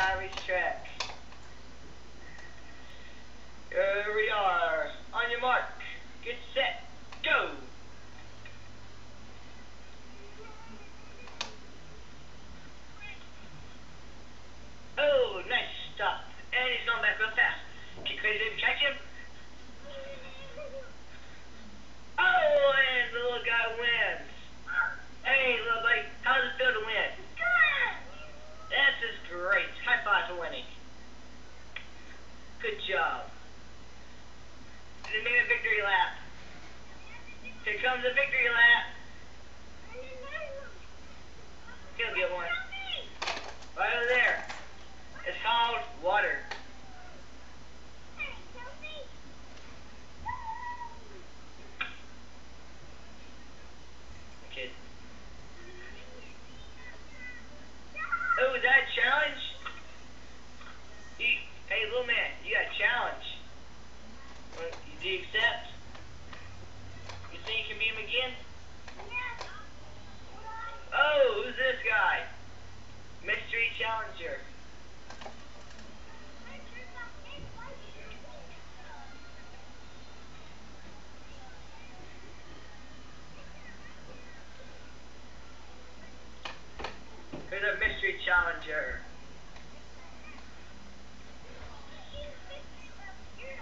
High racetrack. Here we are. On your mark. Get set. Go. Oh, nice stop. And he's going back real fast. Get crazy, baby. Catch him. Oh, and the little guy wins. Hey, little buddy. How does it feel to win? This is great. High five for winning. Good job. They made a victory lap. Here comes the victory lap. He'll get one. Right over there. It's called water. Okay. Oh, is that a challenge? Hey, little man, you got a challenge. Do you accept? You think you can beat him again? Oh, who's this guy? Mystery Challenger. Here's a Mystery Challenger.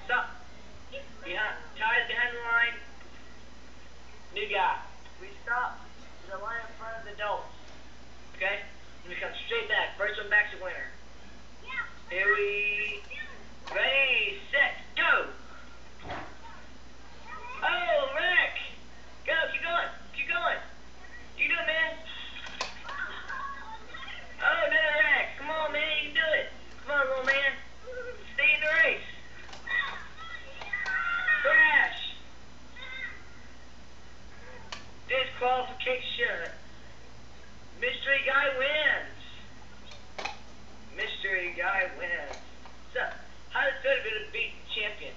Stop. Ties behind the line. New guy. We stop to the line in front of the adults. Okay? And we come straight back. First one back's the winner. Here we... Ready, set, go! Oh, Rick! Go, keep going, keep going. You do it, man. Oh, another Rick. Come on, man, you can do it. Come on, little man. Stay in the race. Crash. Disqualification. Mystery guy wins. Mystery guy wins. So, how does it feel to be the beat champion?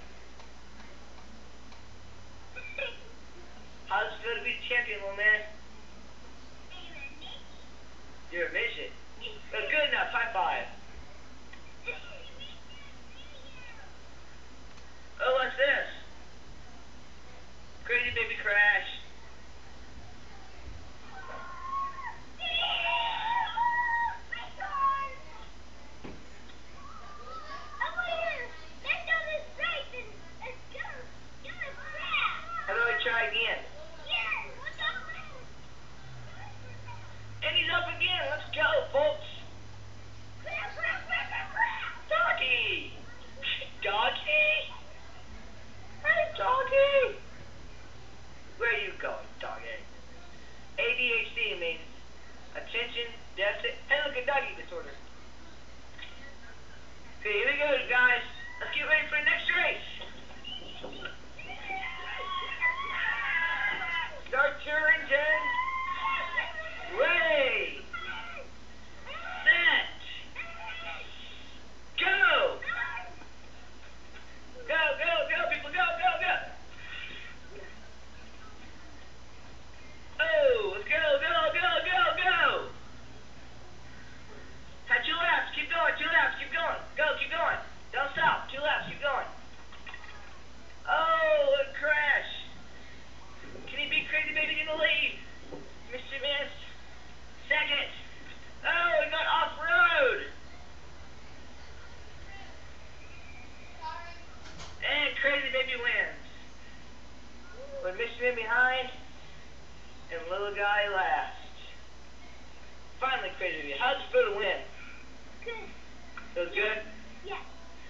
How does it feel to be the champion, little man? You're a midget. Well, good enough. High five. Oh, what's this? Crazy baby crash. How do I try again? And he's up again. Let's go, folks. Doggy. Doggy. Hey, doggy. Where are you going, doggy? ADHD means attention deficit. Hey, look at doggy disorder. Okay, here we go, guys. Let's get ready for the next race. Start your engine. Ready. Set. Go. Go, go, go, people. Go, go, go. Oh, let's go, go, go, go, go. Had 2 laps. Keep going. 2 laps. Keep going. Go, keep going. Don't stop. 2 laps. Keep going. Oh, a crash. Can he beat Crazy Baby in the lead? Mr. Miss. Second. Oh, we got off-road. And Crazy Baby wins. With Mr. Man behind and little guy last. Finally, Crazy Baby. How'd it feel to win? Good. Feels good? Yes.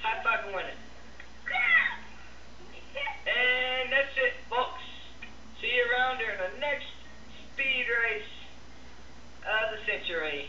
High five for winning. And that's it, folks. See you around during the next speed race of the century.